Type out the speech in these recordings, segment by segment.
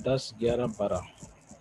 10, 11, 12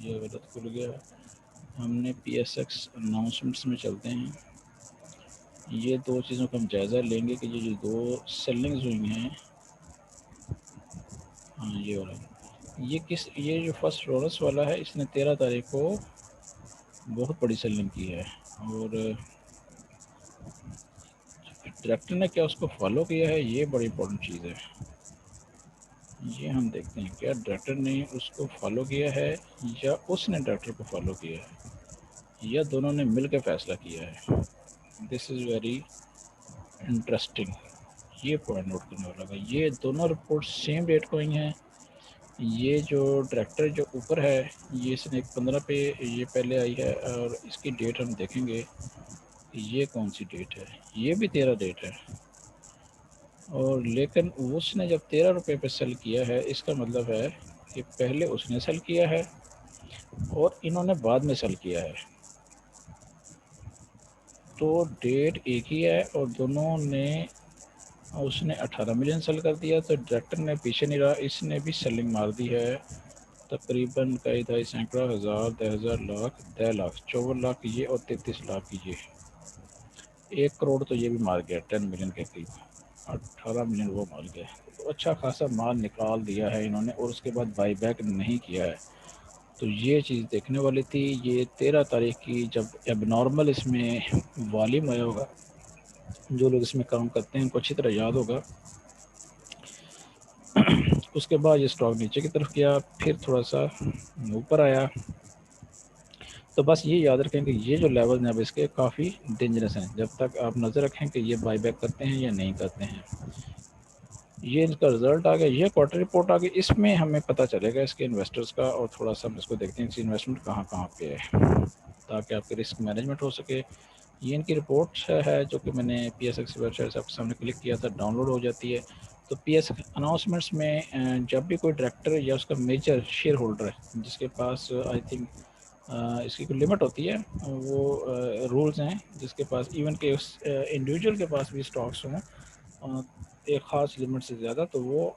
یہ غلط کھل گیا. ہم نے پی ایس ایکس اناؤنسمنٹس میں چلتے ہیں. یہ دو چیزوں کا ہم جائزہ لیں گے کہ یہ جو دو سیلنگز ہوئی ہیں. ہاں یہ والا یہ جو فرسٹ رولرس والا ہے اس نے 13 تاریخ کو بہت بڑی سیلنگ کی ہے. اور ڈائریکٹر نے کیا اس کو فالو کیا ہے، یہ بڑی امپورٹنٹ چیز ہے. یہ ہم دیکھتے ہیں کیا ڈائریکٹر نے اس کو فالو کیا ہے یا اس نے ڈائریکٹر کو فالو کیا ہے یا دونوں نے مل کے فیصلہ کیا ہے. دس از ویری انٹرسٹنگ. یہ پوائنٹ نوٹ کرنے والا ہے. یہ دونوں رپورٹ سیم ڈیٹ کو ہی ہیں. یہ جو ڈائریکٹر جو اوپر ہے یہ اس نے 15 پہ یہ پہلے آئی ہے، اور اس کی ڈیٹ ہم دیکھیں گے. یہ کون سی ڈیٹ ہے؟ یہ بھی 13 ڈیٹ ہے. اور لیکن اس نے جب 13 روپے پہ سیل کیا ہے اس کا مطلب ہے کہ پہلے اس نے سیل کیا ہے اور انہوں نے بعد میں سیل کیا ہے. تو ڈیٹ ایک ہی ہے اور دونوں نے اس نے 18 ملین سیل کر دیا. تو ڈائریکٹر نے پیچھے نہیں رہا، اس نے بھی سیلنگ مار دی ہے. تقریباً کئی دھائی سینکڑا ہزار 10,000 لاکھ 10 لاکھ 54 لاکھ یہ اور 33 لاکھ یہ 1 کروڑ تو یہ بھی مار گیا. 10 ملین کے قریب 18 ملین وہ مار گیا. تو اچھا خاصا مال نکال دیا ہے انہوں نے، اور اس کے بعد بائی بیک نہیں کیا ہے. تو یہ چیز دیکھنے والی تھی. یہ 13 تاریخ کی جب اب نارمل اس میں والیوم آیا ہوگا، جو لوگ اس میں کام کرتے ہیں ان کو اچھی طرح یاد ہوگا. اس کے بعد یہ سٹاک نیچے کی طرف گیا، پھر تھوڑا سا اوپر آیا. تو بس یہ یاد رکھیں کہ یہ جو لیول ہیں اب اس کے کافی ڈینجرس ہیں. جب تک آپ نظر رکھیں کہ یہ بائی بیک کرتے ہیں یا نہیں کرتے ہیں. یہ ان کا رزلٹ آ گیا، یہ کوارٹر رپورٹ آ گئی. اس میں ہمیں پتہ چلے گا اس کے انویسٹرز کا، اور تھوڑا سا ہم اس کو دیکھتے ہیں اس کی انویسٹمنٹ کہاں کہاں پہ ہے تاکہ آپ کے رسک مینجمنٹ ہو سکے. یہ ان کی رپورٹ ہے جو کہ میں نے P S X website سے آپ کے سامنے کلک کیا تھا، ڈاؤن لوڈ ہو جاتی ہے. تو پی ایس اناؤنسمنٹس میں جب بھی کوئی ڈائریکٹر یا اس کا میجر شیئر ہولڈر ہے جس کے پاس آئی تھنک اس کی کوئی لمٹ ہوتی ہے، وہ رولز ہیں جس کے پاس ایون کہ اس انڈیویجول کے پاس بھی اسٹاکس ہوں ایک خاص لمٹ سے زیادہ، تو وہ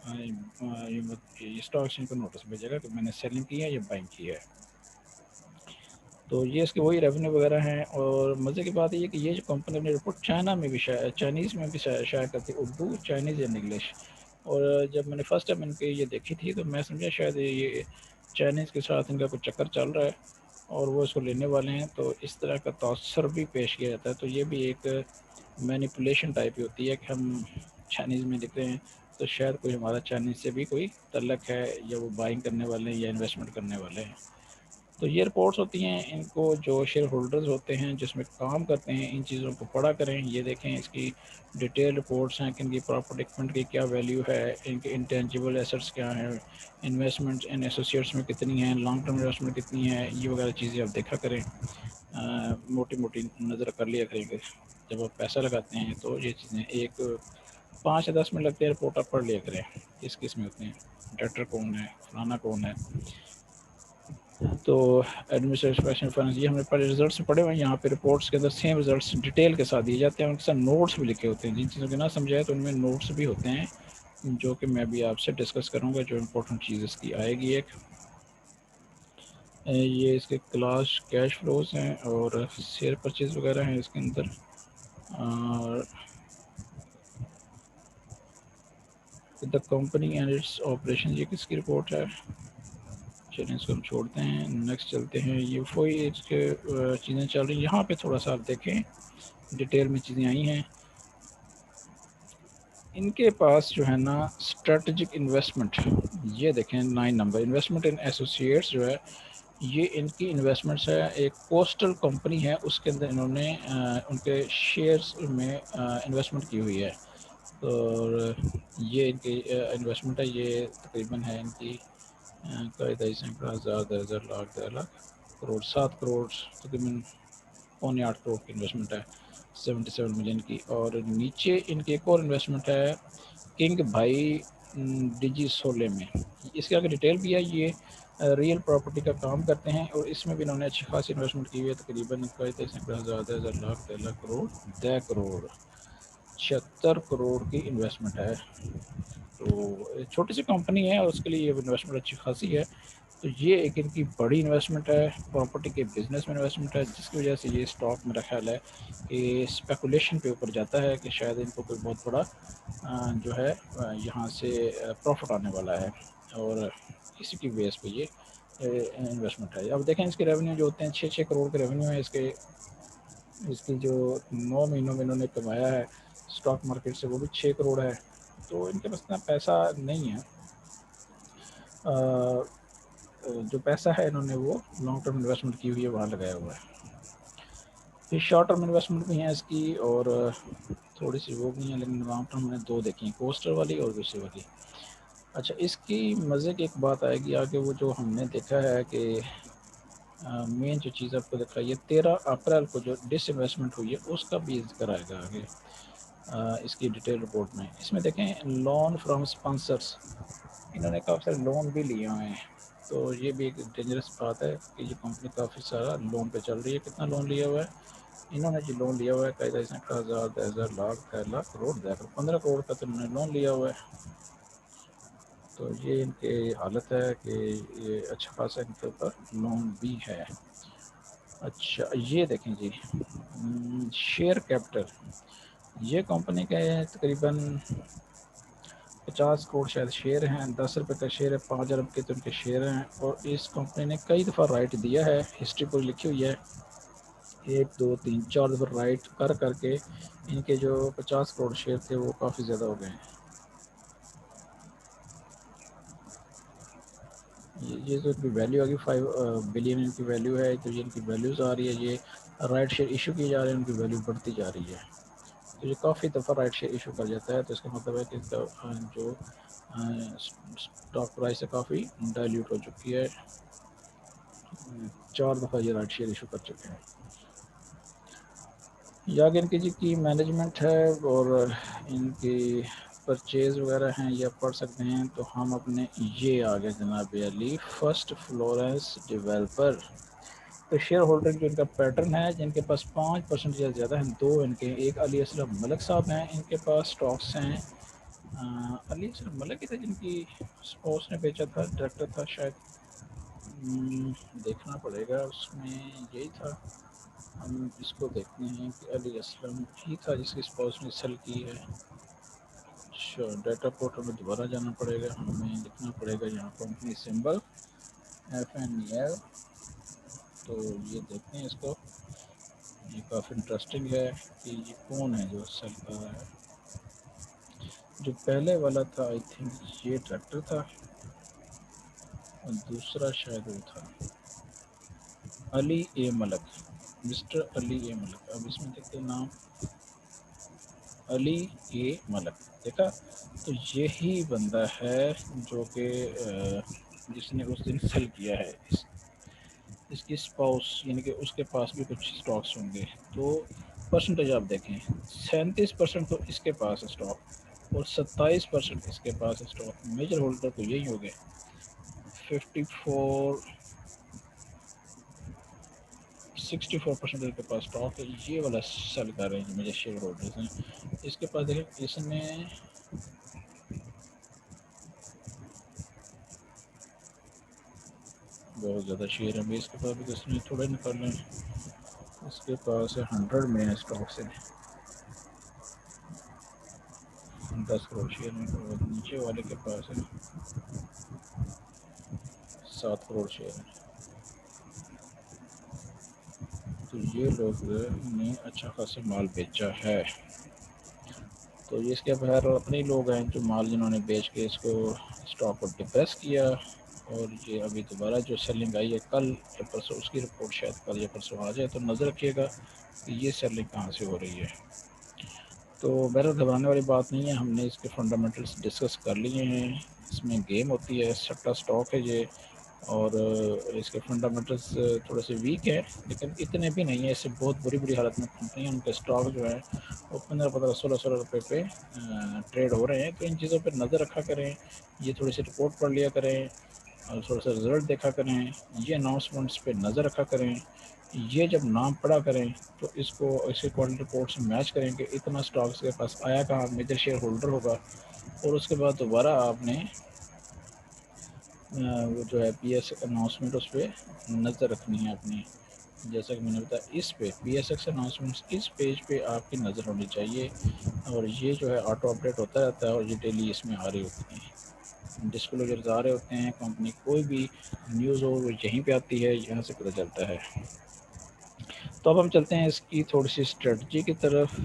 اسٹاک ایکسچینج کو نوٹس بھیجے گا کہ میں نے سیلنگ کی ہے یا بائنگ کی ہے. تو یہ اس کے وہی ریونیو وغیرہ ہیں. اور مزے کی بات یہ کہ یہ جو کمپنی اپنی رپورٹ چائنا میں بھی چائنیز میں بھی شائع کرتی ہے، اردو چائنیز اینڈ انگلش. اور جب میں نے فرسٹ ٹائم ان کے یہ دیکھی تھی تو میں سمجھا شاید یہ چائنیز کے ساتھ ان کا کچھ چکر چل رہا ہے اور وہ اس کو لینے والے ہیں. تو اس طرح کا تاثر بھی پیش کیا جاتا ہے. تو یہ بھی ایک مینیپولیشن ٹائپ ہی ہوتی ہے کہ ہم چائنیز میں لکھ رہے ہیں تو شاید کوئی ہمارا چائنیز سے بھی کوئی تعلق ہے، یا وہ بائنگ کرنے والے ہیں یا انویسٹمنٹ کرنے والے ہیں. تو یہ رپورٹس ہوتی ہیں. ان کو جو شیئر ہولڈرز ہوتے ہیں جس میں کام کرتے ہیں ان چیزوں کو پڑھا کریں. یہ دیکھیں اس کی ڈیٹیل رپورٹس ہیں کہ ان کی پراپرٹی ایکوپمنٹ کی کیا ویلیو ہے، ان کے انٹینجیبل ایسٹس کیا ہیں، انویسٹمنٹ ان ایسوسیٹس میں کتنی ہیں، لانگ ٹرم انویسٹمنٹ کتنی ہے. یہ وغیرہ چیزیں آپ دیکھا کریں، موٹی موٹی نظر کر لیا کریں کہ جب آپ پیسہ لگاتے ہیں تو یہ چیزیں ایک 5 یا 10 منٹ لگتے ہیں رپورٹ آپ پڑھ لیا کریں کس کس میں ہوتے ہیں، ڈائریکٹر کون ہے، فلانا کون ہے. تو ایڈمنسٹریشن فائنانس یہ ہم نے پہلے ریزلٹس پڑھے ہوئے ہیں. یہاں پہ رپورٹس کے اندر سیم ریزلٹس ڈیٹیل کے ساتھ دیے جاتے ہیں. ان کے ساتھ نوٹس بھی لکھے ہوتے ہیں. جن چیزوں کے نہ سمجھائے تو ان میں نوٹس بھی ہوتے ہیں جو کہ میں ابھی آپ سے ڈسکس کروں گا. جو امپورٹنٹ چیز اس کی آئے گی ایک یہ اس کے کلاس کیش فلوز ہیں اور شیئر پرچیز وغیرہ ہیں اس کے اندر. اور the company and its operation یہ کس کی رپورٹ ہے؟ چلیں اس کو ہم چھوڑتے ہیں، نیکسٹ چلتے ہیں. یہ وہی اس کے چیزیں چل رہی ہیں. یہاں پہ تھوڑا سا آپ دیکھیں ڈیٹیل میں چیزیں آئی ہیں. ان کے پاس جو ہے نا اسٹریٹجک انویسٹمنٹ، یہ دیکھیں 9 نمبر انویسٹمنٹ ان ایسوسیٹس جو ہے یہ ان کی انویسٹمنٹس ہے. ایک کوسٹل کمپنی ہے اس کے اندر انہوں نے ان کے شیئرز میں انویسٹمنٹ کی ہوئی ہے. اور یہ ان کی انویسٹمنٹ ہے. یہ تقریباً ہے ان کی قاعدہ سینکڑا ہزار 10,000 لاکھ 10 لاکھ کروڑ 7 کروڑ تقریباً 8.25 کروڑ کی انویسٹمنٹ ہے 77 ملین کی. اور نیچے ان کی ایک اور انویسٹمنٹ ہے کنگ بھائی ڈیجی سولے میں. اس کے آگے ڈیٹیل بھی ہے. یہ ریئل پراپرٹی کا کام کرتے ہیں اور اس میں بھی انہوں نے اچھی خاصی انویسٹمنٹ کی ہوئی ہے. تقریباً 10,000 لاکھ 10 کروڑ 10 کروڑ 76 کروڑ کی انویسٹمنٹ ہے. تو چھوٹی سی کمپنی ہے اور اس کے لیے یہ انویسٹمنٹ اچھی خاصی ہے. تو یہ ایک ان کی بڑی انویسٹمنٹ ہے، پراپرٹی کے بزنس میں انویسٹمنٹ ہے، جس کی وجہ سے یہ اسٹاک میرا خیال ہے کہ اسپیکولیشن کے اوپر جاتا ہے کہ شاید ان کو کوئی بہت بڑا جو ہے یہاں سے پروفٹ آنے والا ہے، اور اسی کی بیس پہ یہ انویسٹمنٹ ہے. اب دیکھیں اس کے ریونیو جو ہوتے ہیں 6 کروڑ کے ریونیو ہے اس کی جو 9 مہینوں میں انہوں نے کمایا ہے اسٹاک مارکیٹ سے وہ بھی 6 کروڑ ہے. تو ان کے پاس اتنا پیسہ نہیں ہے. جو پیسہ ہے انہوں نے وہ لانگ ٹرم انویسٹمنٹ کی ہوئی ہے، وہاں لگایا ہوا ہے. پھر شارٹ ٹرم انویسٹمنٹ بھی ہیں اس کی، اور تھوڑی سی وہ بھی ہیں، لیکن لانگ ٹرم میں 2 دیکھی ہیں، کوسٹر والی اور دوسری والی. اچھا اس کی مزے کی ایک بات آئے گی آگے، وہ جو ہم نے دیکھا ہے کہ مین جو چیز آپ کو دکھائی ہے 13 اپریل کو جو ڈس انویسٹمنٹ ہوئی ہے اس کا بھی ذکر آئے گا آگے اس کی ڈیٹیل رپورٹ میں. اس میں دیکھیں لون فرام اسپانسرس، انہوں نے کافی سارے لون بھی لیے ہوئے ہیں. تو یہ بھی ایک ڈینجرس بات ہے کہ یہ کمپنی کافی سارا لون پہ چل رہی ہے. کتنا لون لیا ہوا ہے انہوں نے؟ جو لون لیا ہوا ہے قاعدہ اس نے 1000 10,000 لاکھ 13 لاکھ کروڑ 15 کروڑ کا تو انہوں نے لون لیا ہوا ہے. تو یہ ان کی حالت ہے کہ یہ اچھا خاصا ان کے اوپر لون بھی ہے. اچھا یہ دیکھیں جی شیئر کیپٹل، یہ کمپنی کے تقریباً 50 کروڑ شاید شیئر ہیں، 10 روپے کا شیئر ہے، 5 ارب کے تو ان کے شیئر ہیں. اور اس کمپنی نے کئی دفعہ رائٹ دیا ہے، ہسٹری پر لکھی ہوئی ہے. 1 2 3 4 دفعہ رائٹ کر کے ان کے جو 50 کروڑ شیئر تھے وہ کافی زیادہ ہو گئے ہیں. یہ تو ان کی ویلیو آ گئی 5 بلین ان کی ویلیو ہے. تو یہ ان کی ویلیوز آ رہی ہے، یہ رائٹ شیئر ایشو کیے جا رہے ہیں، ان کی ویلیو بڑھتی جا رہی ہے. تو یہ کافی دفعہ رائٹ شیئر ایشو کر جاتا ہے، تو اس کا مطلب ہے کہ اس کا جو اسٹاک پرائس ہے کافی ڈائلیوٹ ہو چکی ہے. 4 دفعہ یہ رائٹ شیئر ایشو کر چکے ہیں. یا کہ ان کی جی کی مینجمنٹ ہے اور ان کی پرچیز وغیرہ ہیں یہ پڑھ سکتے ہیں. تو ہم اپنے یہ آگے جناب علی فرسٹ فلورنس ڈیولپر، تو شیئر ہولڈر جو ان کا پیٹرن ہے، جن کے پاس 5% یا زیادہ ہیں 2 ان کے، ایک علی اسلم ملک صاحب ہیں، ان کے پاس سٹاکس ہیں. علی اسلم ملک ہی تھے جن کی اسپاؤس نے بیچا تھا، ڈائریکٹر تھا شاید. دیکھنا پڑے گا اس میں یہی تھا. ہم اس کو دیکھتے ہیں کہ علی اسلم ہی تھا جس کی اسپاؤس نے سیل کی ہے. اچھا ڈیٹا پورٹل میں دوبارہ جانا پڑے گا، ہمیں لکھنا پڑے گا یہاں کمپنی سمبل FNEL. تو یہ دیکھتے ہیں اس کو، یہ کافی انٹرسٹنگ ہے کہ یہ کون ہے جو سیل کر رہا ہے. جو پہلے والا تھا آئی تھنک یہ ڈائریکٹر تھا، اور دوسرا شاید وہ تھا علی اے ملک، مسٹر علی اے ملک. اب اس میں دیکھتے ہیں نام علی اے ملک، دیکھا. تو یہی بندہ ہے جو کہ جس نے اس دن سیل کیا ہے. اس کی اسپاؤس یعنی کہ اس کے پاس بھی کچھ اسٹاکس ہوں گے. تو پرسنٹیج آپ دیکھیں 37% تو اس کے پاس ہے اسٹاک، اور 27% اس کے پاس اسٹاک. میجر ہولڈر تو یہی ہو گئے. 64% کے پاس اسٹاک ہے. یہ والا سیل کر رہے ہیں جو میجر شیئر ہولڈرز ہیں. اس کے پاس دیکھیں اس نے بہت زیادہ شیئر ہیں. اس کے پاس بھی اس نے تھوڑے نکال لیں. اس کے پاس 100 میں اسٹاکس ہیں، 10 کروڑ شیئر میں. نیچے والے کے پاس ہے 7 کروڑ شیئر ہیں. تو یہ لوگ نے اچھا خاصا مال بیچا ہے. تو یہ اس کے بغیر اپنے لوگ ہیں جو مال جنہوں نے بیچ کے اس کو اسٹاک کو ڈپریس کیا. اور یہ ابھی دوبارہ جو سیلنگ آئی ہے کل یا پرسوں، اس کی رپورٹ شاید کل یا پرسوں آ جائے، تو نظر رکھیے گا کہ یہ سیلنگ کہاں سے ہو رہی ہے. تو بہرحال گھبرانے والی بات نہیں ہے، ہم نے اس کے فنڈامنٹلس ڈسکس کر لیے ہیں. اس میں گیم ہوتی ہے، سٹا اسٹاک ہے یہ، اور اس کے فنڈامنٹلس تھوڑے سے ویک ہے، لیکن اتنے بھی نہیں ہیں. اس سے بہت بری بری حالت میں کمپنی ان کے اسٹاک جو ہے وہ 15-16 روپے پہ ٹریڈ ہو رہے ہیں. تو ان چیزوں پہ نظر رکھا کریں، یہ تھوڑی سی رپورٹ پڑھ لیا کریں، اور تھوڑا سا رزلٹ دیکھا کریں، یہ اناؤنسمنٹس پہ نظر رکھا کریں. یہ جب نام پڑھا کریں تو اس کو ایسے کوالٹی رپورٹ سے میچ کریں کہ اتنا اسٹاکس کے پاس آیا کہاں، میجر شیئر ہولڈر ہوگا اور اس کے بعد دوبارہ آپ نے وہ جو ہے پی ایس اناؤنسمنٹ اس پہ نظر رکھنی ہے اپنی. جیسا کہ میں نے بتایا اس پہ پی ایس ایکس اناؤنسمنٹس اس پیج پہ آپ کی نظر ہونی چاہیے، اور یہ جو ہے آٹو اپڈیٹ ہوتا رہتا ہے اور یہ ڈیلی اس میں آ رہی ہوتی ہیں، ڈسکلوجرز آ رہے ہوتے ہیں. کمپنی کوئی بھی نیوز ہو وہ یہیں پہ آتی ہے، یہاں سے پتہ چلتا ہے. تو اب ہم چلتے ہیں اس کی تھوڑی سی اسٹریٹجی کی طرف،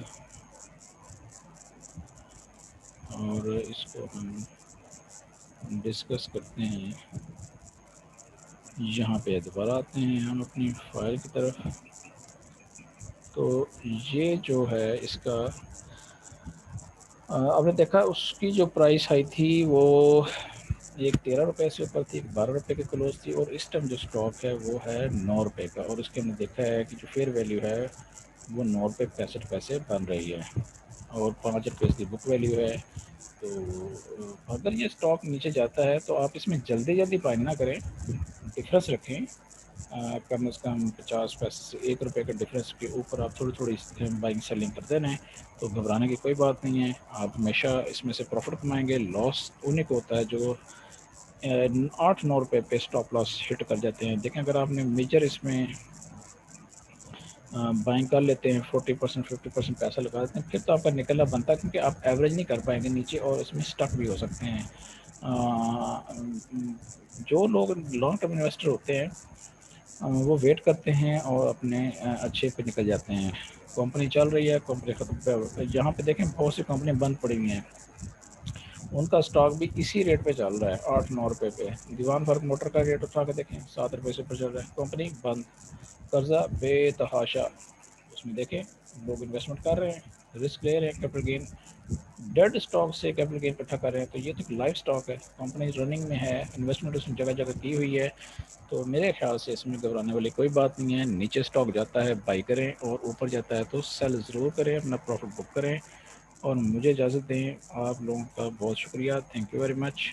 اور اس کو ہم ڈسکس کرتے ہیں. یہاں پہ دوبارہ آتے ہیں ہم اپنی فائل کی طرف. تو یہ جو ہے اس کا آپ نے دیکھا اس کی جو پرائس آئی تھی وہ ایک 13 روپے سے اوپر تھی، ایک 12 روپے کی کلوز تھی، اور اس ٹائم جو اسٹاک ہے وہ ہے 9 روپے کا، اور اس کے اندر دیکھا ہے کہ جو فیئر ویلیو ہے وہ 9 روپے 65 پیسے بن رہی ہے، اور 5 روپے اس کی بک ویلیو ہے. تو اگر یہ اسٹاک نیچے جاتا ہے تو آپ اس میں جلدی جلدی بائنگ نہ کریں، ڈفرینس رکھیں. کم از کم 50 پیسے سے 1 روپے کا ڈفرینس کے اوپر آپ تھوڑی تھوڑی بائنگ سیلنگ کرتے رہیں. تو گھبرانے کی کوئی بات نہیں ہے، آپ ہمیشہ اس میں سے پروفٹ کمائیں گے. لاس انہیں کو ہوتا ہے جو 8-9 روپے پہ اسٹاپ لاس ہٹ کر جاتے ہیں. دیکھیں اگر آپ نے میجر اس میں بائنگ کر لیتے ہیں 40% 50% پیسہ لگا دیتے ہیں، پھر تو آپ کا نکلنا بنتا ہے، کیونکہ آپ ایوریج نہیں کر پائیں گے نیچے، اور اس میں اسٹک بھی ہو سکتے ہیں. جو لوگ لانگ ٹرم انویسٹر ہوتے ہیں وہ ویٹ کرتے ہیں اور اپنے اچھے پہ نکل جاتے ہیں. کمپنی چل رہی ہے، کمپنی ختم پہ جہاں پہ دیکھیں بہت سی کمپنیاں بند پڑی ہوئی ہیں، ان کا اسٹاک بھی اسی ریٹ پہ چل رہا ہے 8-9 روپے پہ. دیوان فرق موٹر کا ریٹ اٹھا کے دیکھیں 7 روپے سے اوپر چل رہا ہے، کمپنی بند. قرضہ بے تحاشا، اس میں دیکھیں لوگ انویسٹمنٹ کر رہے ہیں، رسک لے رہے ہیں، کیپٹل گین ڈیڈ اسٹاک سے کیپٹل گین اکٹھا کر رہے ہیں. تو یہ تو لائف اسٹاک ہے، کمپنی رننگ میں ہے، انویسٹمنٹ اس میں جگہ جگہ کی ہوئی ہے. تو میرے خیال سے اس میں گھبرانے والی کوئی بات نہیں ہے. نیچے اسٹاک جاتا ہے بائی کریں، اور اوپر جاتا ہے تو سیل ضرور کریں، اپنا پروفٹ بک کریں. اور مجھے اجازت دیں. آپ لوگوں کا بہت شکریہ، تھینک یو ویری مچ.